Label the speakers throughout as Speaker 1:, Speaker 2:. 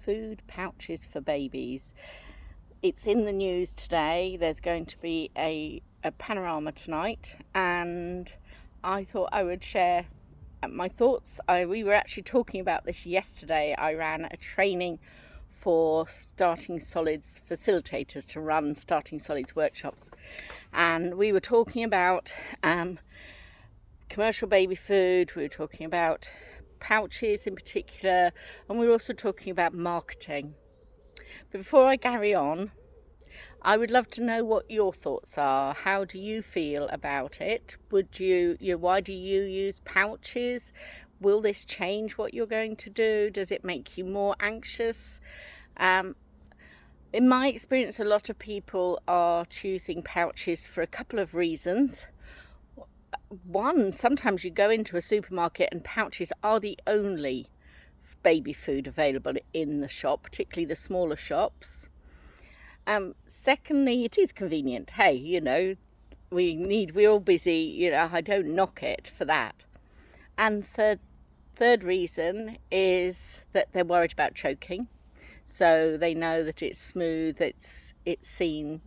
Speaker 1: food pouches for babies. It's in the news today. There's going to be a panorama tonight, and I thought I would share my thoughts. We were actually talking about this yesterday. I ran a training for starting solids facilitators to run starting solids workshops, and we were talking about commercial baby food. We were talking about pouches in particular, and we were also talking about marketing. But before I carry on, I would love to know what your thoughts are. How do you feel about it? Why do you use pouches? Will this change what you're going to do? Does it make you more anxious? In my experience, a lot of people are choosing pouches for a couple of reasons. One, sometimes you go into a supermarket and pouches are the only baby food available in the shop, particularly the smaller shops. Secondly, it is convenient. Hey, we're all busy, I don't knock it for that. And third reason is that they're worried about choking. So they know that it's smooth, it's seen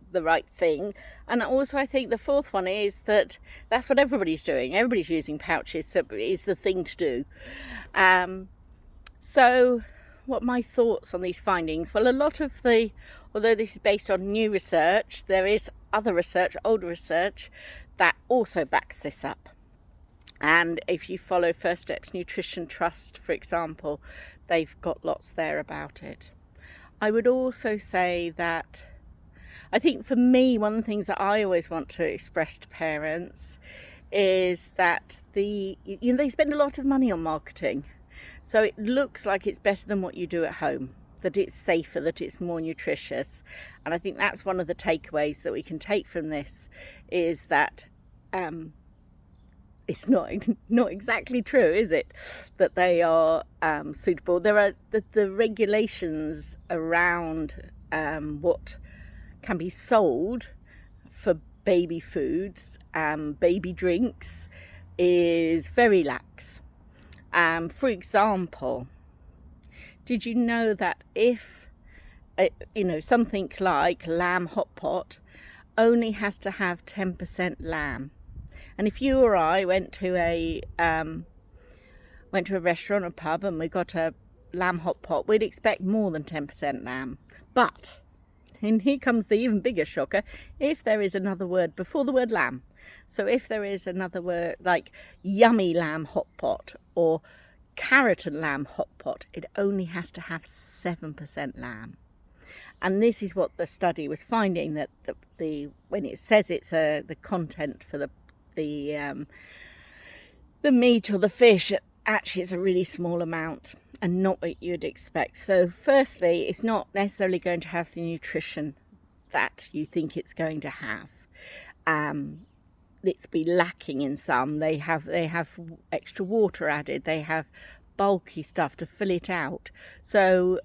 Speaker 1: the right thing. And also I think the fourth one is that that's what everybody's doing. Everybody's using pouches, so it's the thing to do. So what are my thoughts on these findings? Well, although this is based on new research, there is other research, older research, that also backs this up. And if you follow First Steps Nutrition Trust, for example, they've got lots there about it. I would also say that I think for me, one of the things that I always want to express to parents is that they spend a lot of money on marketing. So it looks like it's better than what you do at home, that it's safer, that it's more nutritious. And I think that's one of the takeaways that we can take from this, is that it's not exactly true, is it, that they are suitable. There are the regulations around what can be sold for baby foods, baby drinks, is very lax. For example, did you know that if something like lamb hot pot only has to have 10% lamb, and if you or I went to a restaurant or pub and we got a lamb hot pot, we'd expect more than 10% lamb. But and here comes the even bigger shocker, if there is another word before the word lamb. So if there is another word like yummy lamb hot pot or carrot and lamb hot pot, it only has to have 7% lamb. And this is what the study was finding, that the when it says it's the content for the meat or the fish, actually it's a really small amount and not what you'd expect. So firstly, it's not necessarily going to have the nutrition that you think it's going to have. It's be lacking in some. They have extra water added. They have bulky stuff to fill it out. So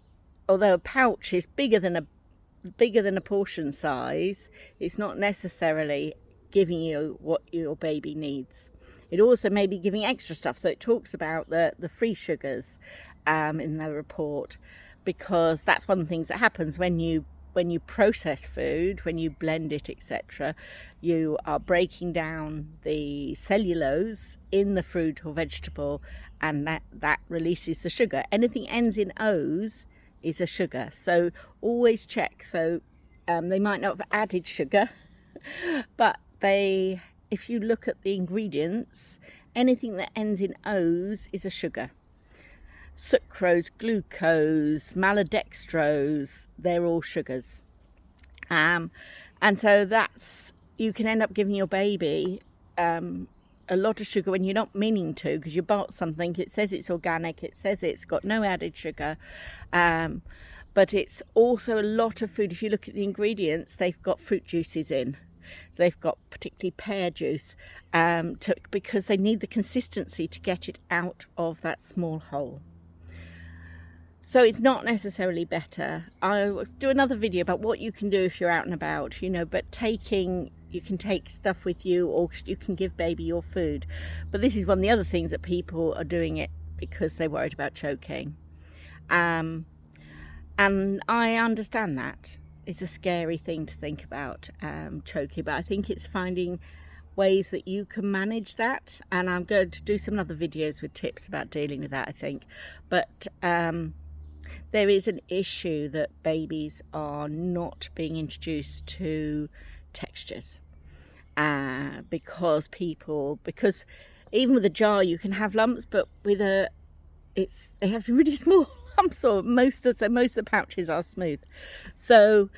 Speaker 1: although a pouch is bigger than a portion size, it's not necessarily giving you what your baby needs. It also may be giving extra stuff. So it talks about the free sugars in the report, because that's one of the things that happens when you process food, when you blend it, etc. You are breaking down the cellulose in the fruit or vegetable, and that releases the sugar. Anything ends in O's is a sugar, so always check. So they might not have added sugar, but if you look at the ingredients, anything that ends in O's is a sugar. Sucrose, glucose, maltodextrose, they're all sugars. And so you can end up giving your baby a lot of sugar when you're not meaning to, because you bought something, it says it's organic, it says it's got no added sugar, but it's also a lot of food. If you look at the ingredients, they've got fruit juices in. They've got particularly pear juice, because they need the consistency to get it out of that small hole. So it's not necessarily better. I'll do another video about what you can do if you're out and about, but you can take stuff with you, or you can give baby your food. But this is one of the other things that people are doing it because they're worried about choking. And I understand that it's a scary thing to think about, choking, but I think it's finding ways that you can manage that, and I'm going to do some other videos with tips about dealing with that, I think. But there is an issue that babies are not being introduced to textures, because even with a jar you can have lumps, but with they have to be really small lumps, or most of the pouches are smooth. So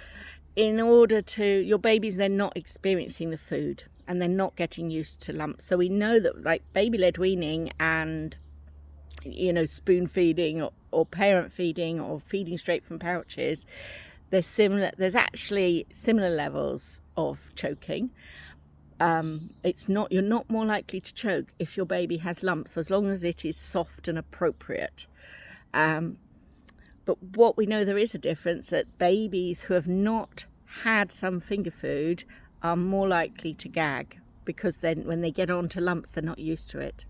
Speaker 1: in order to, your baby's then not experiencing the food and they're not getting used to lumps. So we know that, like, baby-led weaning and, you know, spoon feeding or parent feeding or feeding straight from pouches, there's actually similar levels of choking. You're not more likely to choke if your baby has lumps, as long as it is soft and appropriate. But what we know, there is a difference, that babies who have not had some finger food are more likely to gag, because then when they get onto lumps, they're not used to it.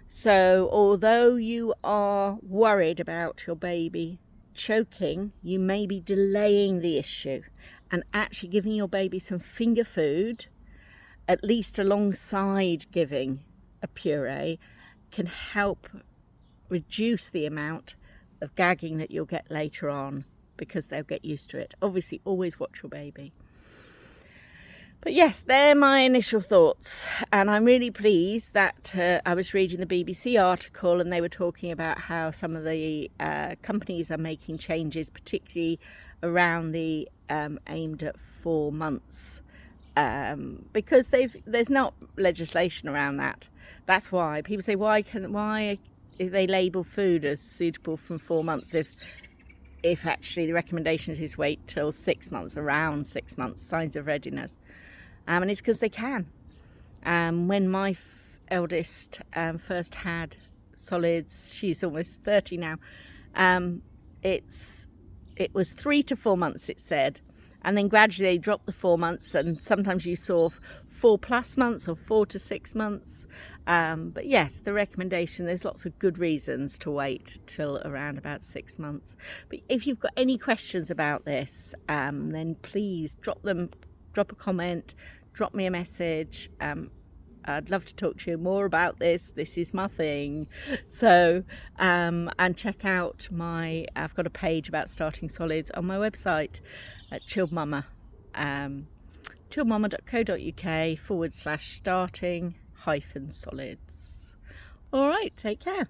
Speaker 1: So although you are worried about your baby choking, you may be delaying the issue, and actually giving your baby some finger food, at least alongside giving a puree, can help reduce the amount of gagging that you'll get later on, because they'll get used to it. Obviously, always watch your baby. But yes, they're my initial thoughts, and I'm really pleased that I was reading the BBC article, and they were talking about how some of the companies are making changes, particularly around the aimed at 4 months, because there's not legislation around that. That's why people say, why they label food as suitable from 4 months if actually the recommendation is wait till 6 months, around 6 months, signs of readiness. And it's because they can. When my eldest first had solids, she's almost 30 now, it was 3 to 4 months, it said, and then gradually they dropped the 4 months, and sometimes you saw 4+ months or 4 to 6 months. But yes, the recommendation, there's lots of good reasons to wait till around about 6 months. But if you've got any questions about this, then please drop a comment, drop me a message. I'd love to talk to you more about this. This is my thing. So, and check out I've got a page about starting solids on my website at Chilled Mama, chilledmama.co.uk /starting-solids. All right, take care.